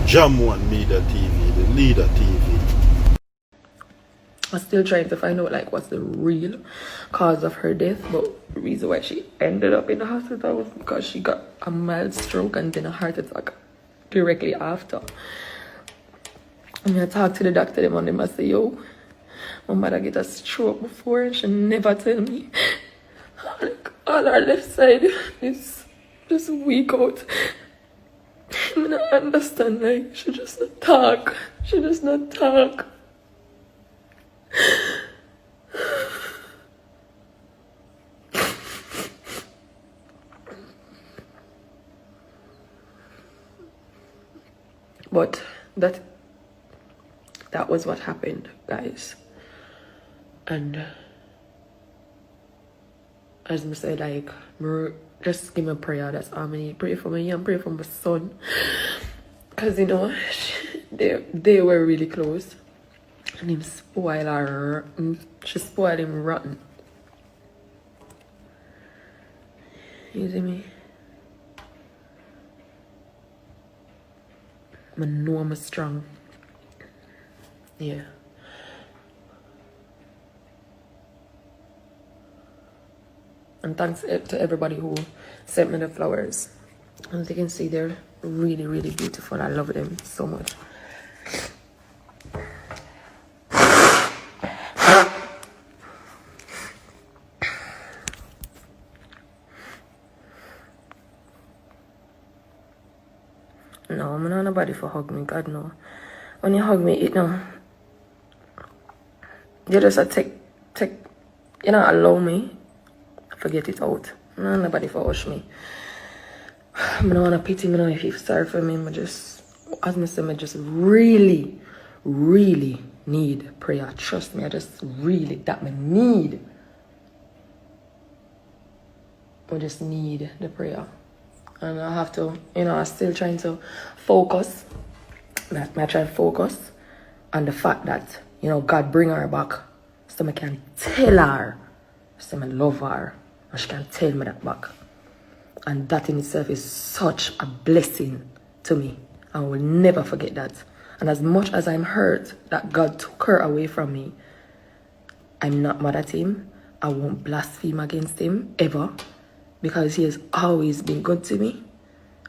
Jam One Media TV, the leader TV. I'm still trying to find out like what's the real cause of her death, but the reason why she ended up in the hospital was because she got a mild stroke and then a heart attack directly after. And I talked to the doctor them and them I say, yo, my mother get a stroke before and she never tell me. Like all her left side is just weak out. I mean, I understand, like, she just not talk. She just not talk. But that was what happened, guys. And as I said, like, just give me a prayer. That's all I need. Pray for me and pray for my son. Because, you know, they were really close. And him spoiled her. She spoiled him rotten. You see me? I know I'm strong. Yeah. And thanks to everybody who sent me the flowers. As you can see, they're really, really beautiful. I love them so much. No, I'm not nobody for hug me. God, no. When you hug me, it no. You just take, you know, allow me. Forget it out. No, nobody for hush me. I don't want to pity me now if you're sorry for me. I just, as I said, I just really, really need prayer. Trust me, I just really, that me need. I just need the prayer. And I have to, you know, I'm still trying to focus. I try to focus on the fact that, you know, God bring her back so I can tell her, so I love her, and she can tell me that back. And that in itself is such a blessing to me. I will never forget that. And as much as I'm hurt that God took her away from me, I'm not mad at him. I won't blaspheme against him ever, because he has always been good to me.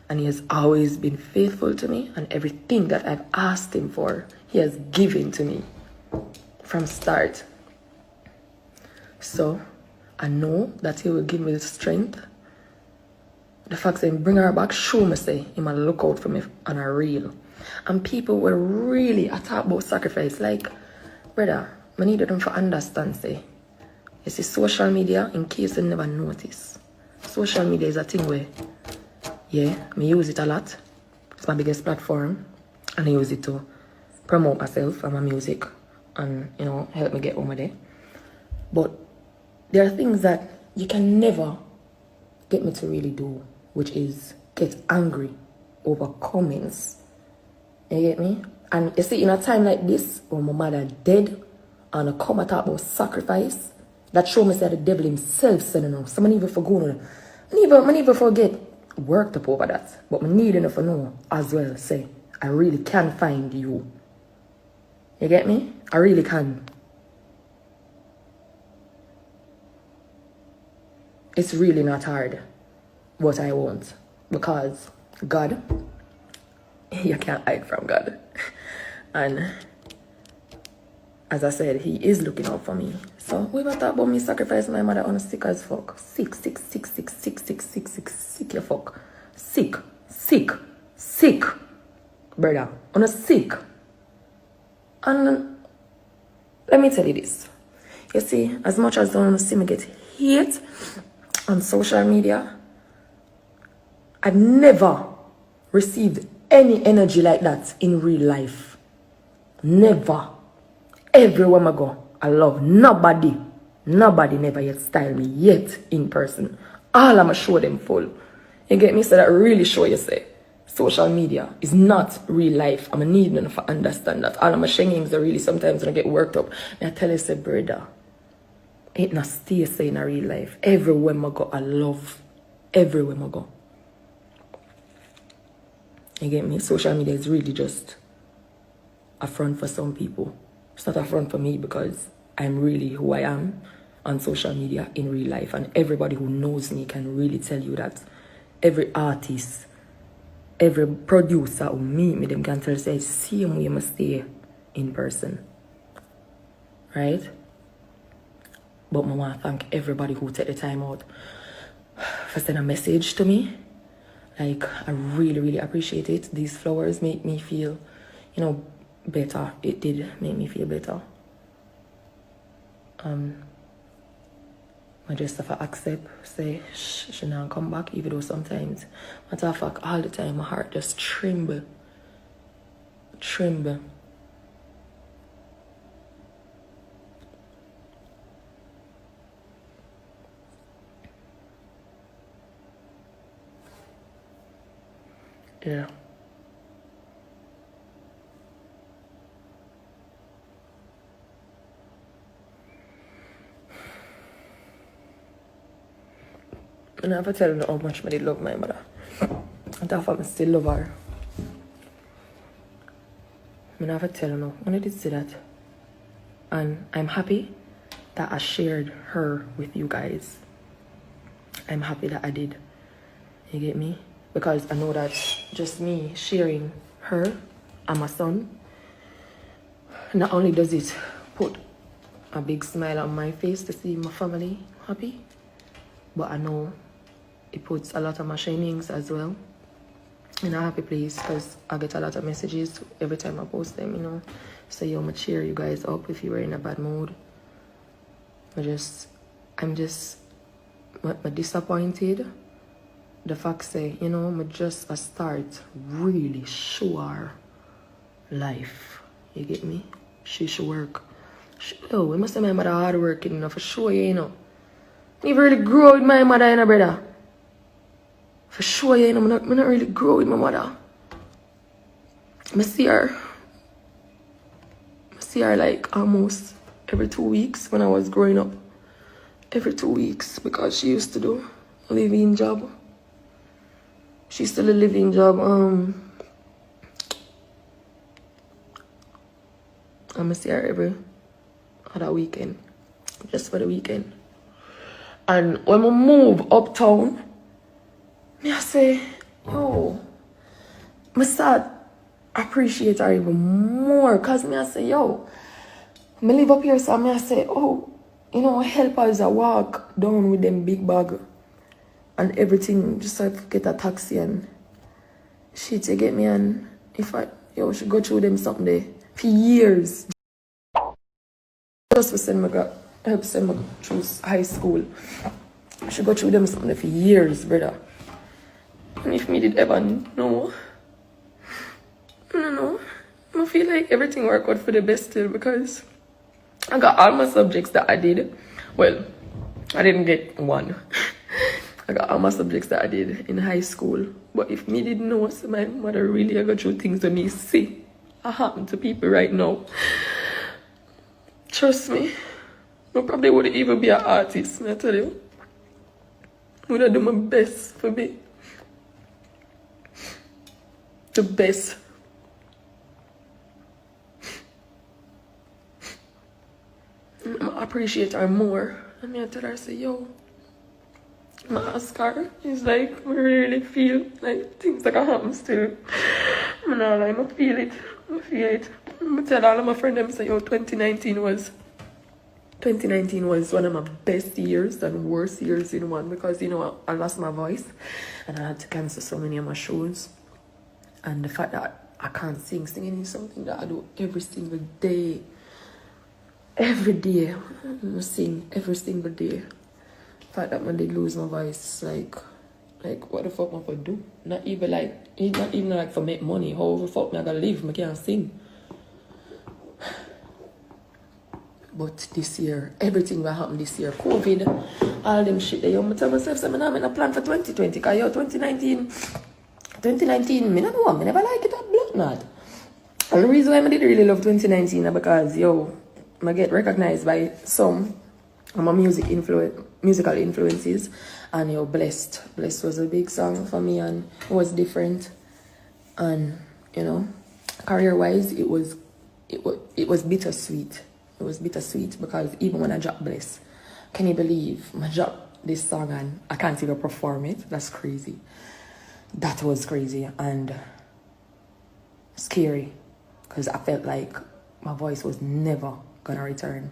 And he has always been faithful to me. And everything that I've asked him for, he has given to me from start. So I know that he will give me the strength. The fact that he bring her back, show me say he might look out for me on a reel. And people were really talk about sacrifice. Like, brother, I need them to understand, say. You see, social media, in case you never notice, social media is a thing where, yeah, I use it a lot. It's my biggest platform. And I use it to promote myself and my music and, you know, help me get over there. But there are things that you can never get me to really do, which is get angry over comments. You get me? And you see, in a time like this, when my mother dead, and I come and talk about sacrifice, that show me that the devil himself said, you know, someone even forgot. I never forget worked up over that. But I need enough to know as well, say, I really can find you. You get me? I really can. It's really not hard, but I won't. Because God, you can't hide from God. And as I said, he is looking out for me. So we were talking about me sacrificing my mother on a sick as fuck. Sick, you fuck. Sick. Brother, on a sick. And let me tell you this. You see, as much as I want to see me get hate on social media, I've never received any energy like that in real life. Never. Everywhere I go, I love nobody. Nobody never yet style me yet in person. All I'ma show them full. You get me? So that really show you say social media is not real life. I'm need them to understand that. All of my shingings are really sometimes when I get worked up. And I tell you, say, brother, it not stay say in a real life. Everywhere I go, I love. Everywhere I go. You get me? Social media is really just a front for some people. It's not a front for me because I'm really who I am on social media in real life. And everybody who knows me can really tell you that every artist, every producer who meet me, them can tell say, same way I must stay in person. Right? But I want to thank everybody who take the time out for sending a message to me. Like, I really, really appreciate it. These flowers make me feel, you know, better. It did make me feel better. I just have to accept, say, she not come back, even though sometimes, matter of fact, all the time, my heart just tremble. Tremble. Yeah. I never tell her how much I did love my mother. And that's why I still love her. I never tell her no. When I did say that. And I'm happy that I shared her with you guys. I'm happy that I did. You get me? Because I know that just me sharing her and my son, not only does it put a big smile on my face to see my family happy, but I know it puts a lot of my shinings as well in a happy place, because I get a lot of messages every time I post them, you know. So yo, I'ma cheer you guys up if you were in a bad mood. I'm disappointed. The fact say, you know, I'm just a start really sure life. You get me? She should work. Oh, we must say my mother hard working enough for sure, you know. I never really grow with my mother, you know, brother. For sure, you know, I'm not really grow with my mother. I see her like almost every 2 weeks when I was growing up. Every 2 weeks, because she used to do a living job. She still a living job. I'ma see her every other weekend, just for the weekend. And when we move uptown, I say, yo, I start appreciate her even more, cause I say, yo, I live up here, so I say, oh, you know, help us a walk down with them big bag and everything, just so I could get a taxi and shit, you get me? And if I, yo, should go through them something there for years. Just to send me, help send me through high school. I should go through them something there for years, brother. And if me did ever know, I don't know, I feel like everything worked out for the best still, because I got all my subjects that I did. Well, I didn't get one. I got all my subjects that I did in high school. But if me didn't know, so my mother really got through things to me see I happen to people right now. Trust me, I probably wouldn't even be an artist, I tell you. I would have done my best for me. The best. I appreciate her more. I mean, I tell her, I say, yo, my ask her. It's like, I really feel like things like happen still. I'm not like, I feel it. I feel it. I tell all of my friends, I say, yo, 2019 was one of my best years and worst years in one, because, you know, I lost my voice and I had to cancel so many of my shows. And the fact that I can't singing is something that I do every single day. Every day, I sing every single day. The fact that when they lose my voice, like what the fuck am I gonna do? Not even like for make money. How the fuck am I gonna live? I can't sing. But this year, everything that happened this year, COVID, all them shit, I tell myself, I'm not a plan for 2020, because yo, 2019, me not know, I never like it at blood not. And the reason why I didn't really love 2019 is because, yo, I get recognized by some of my musical influences, and yo, Blessed was a big song for me, and it was different. And, you know, career-wise, it was bittersweet. It was bittersweet because even when I dropped Bliss, can you believe I dropped this song and I can't even perform it? That's crazy. That was crazy and scary because I felt like my voice was never gonna return.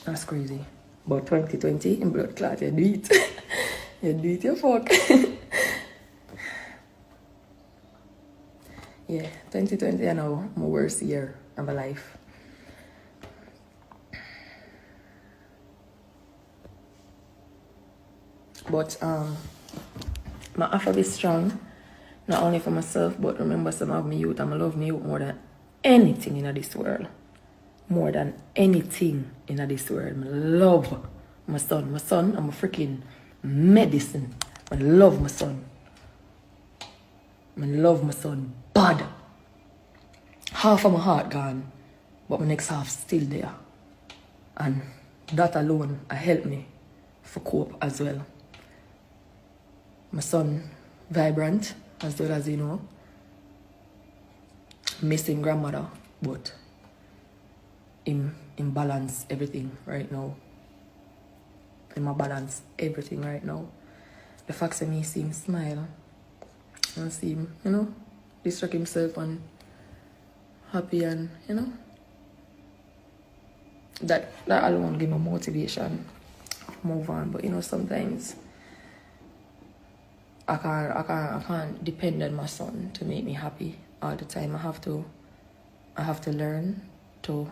That's crazy. But 2020 in blood clot, you do it. You do it, you fuck. Yeah, 2020 I know my worst year of my life. But I have to be strong, not only for myself, but remember some of my youth, and I love me youth more than anything in this world. More than anything in this world. I love my son. My son, I'm a freaking medicine. I love my son. I love my son bad. Half of my heart gone, but my next half still there. And that alone helped me for cope as well. My son vibrant as well as, you know, missing grandmother, but him balance everything right now. Him balance everything right now. The fact that me see him smile and see him, you know, distract himself and happy and, you know, that alone give me motivation move on. But you know, sometimes I can't depend on my son to make me happy all the time. I have to learn to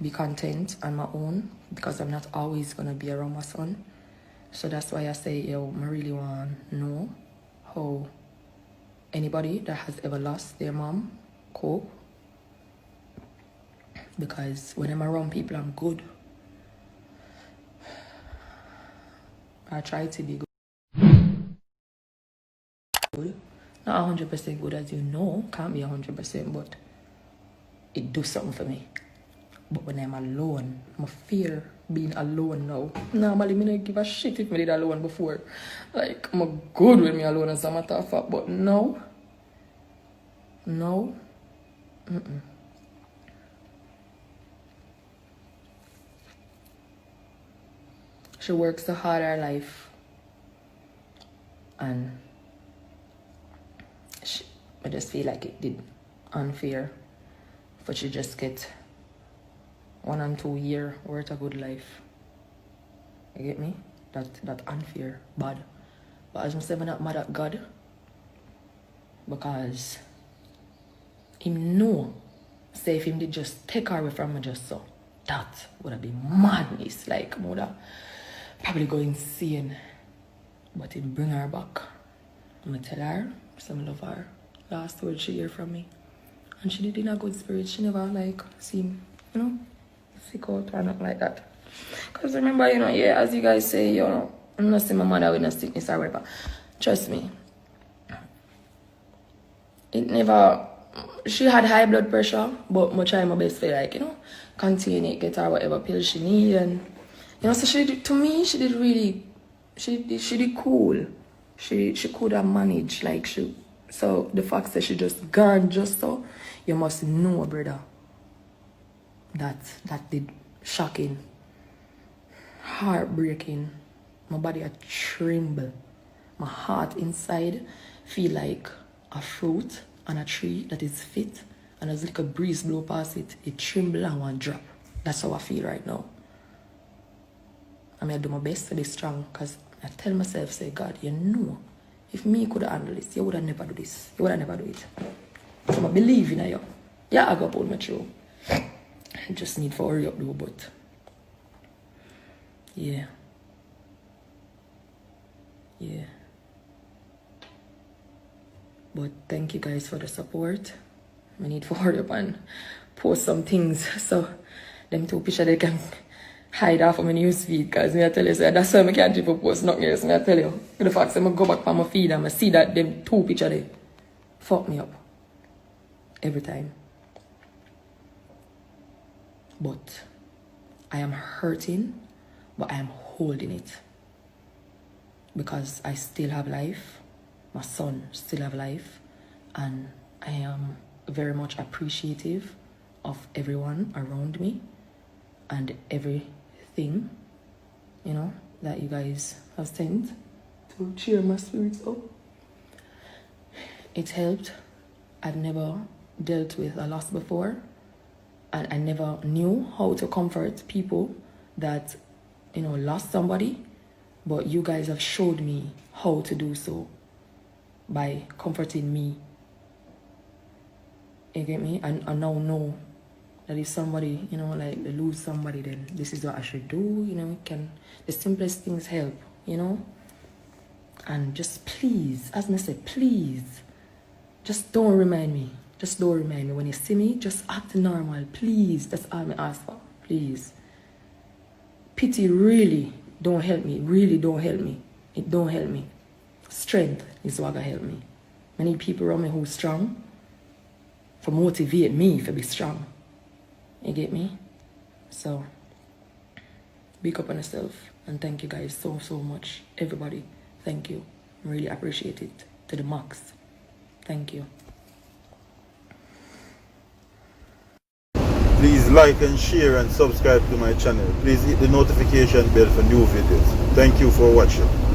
be content on my own because I'm not always gonna be around my son. So that's why I say, yo, I really want to know how anybody that has ever lost their mom cope. Because when I'm around people, I'm good. I try to be good. Not 100% good, as you know. Can't be 100%, but it does something for me. But when I'm alone, I fear being alone now. Normally, I don't give a shit if I did alone before. Like, I'm good with me alone as a matter of fact. But now, she works so hard her life. And I just feel like it did unfair. But she just get 1 and 2 year worth of good life. You get me? That unfair, bad. But as I say, I'm not mad at God. Because him know, say if him did just take her away from me just so, that would have been madness. Like, I would have probably go insane. But it bring her back. I'm going to tell her, so I love her. Last word she hear from me. And she did in a good spirit. She never like seem, you know, sick out or nothing like that. Because remember, you know, yeah, as you guys say, you know, I'm not seeing my mother with no sickness or whatever. Trust me. It never, she had high blood pressure, but I try my best to, like, you know, contain it, get her whatever pills she need. And, you know, so she did, to me, she did really, she did cool. She could have managed, like, so the fact that she just gone just so, you must know, brother, that did shocking, heartbreaking. My body a tremble. My heart inside feel like a fruit on a tree that is fit, and as like a breeze blow past it, it tremble and one drop. That's how I feel right now. I'm gonna do my best to be strong, because I tell myself, say, God, you know, if me could handle this, you would have never do this. You would have never do it. So I believe in you. Yeah, I got pull me through. I just need to hurry up though, but yeah. But thank you guys for the support. I need to hurry up and post some things so them two pictures they can hide off of my news feed, because me I tell you, so that's why I can't even post nothing else. Me I tell you, the fact that I go back on my feed and I see that them two pictures they fuck me up every time. But I am hurting, but I am holding it, because I still have life. My son still have life, and I am very much appreciative of everyone around me and everything, you know, that you guys have sent to cheer my spirits up. It helped. I've never dealt with a loss before, and I never knew how to comfort people that, you know, lost somebody, but you guys have showed me how to do so by comforting me. You get me? And I now know that if somebody, you know, like they lose somebody, then this is what I should do, you know. The simplest things help, you know. And just please, as I said, please, just don't remind me. Just don't remind me. When you see me, just act normal, please. That's all I ask for, please. Pity really don't help me, really don't help me. It don't help me. Strength is what gonna help me. I need people around me who's strong for motivate me to be strong. You get me? So, big up on yourself, and thank you guys so much. Everybody, thank you. Really appreciate it to the max. Thank you. Please like and share and subscribe to my channel. Please hit the notification bell for new videos. Thank you for watching.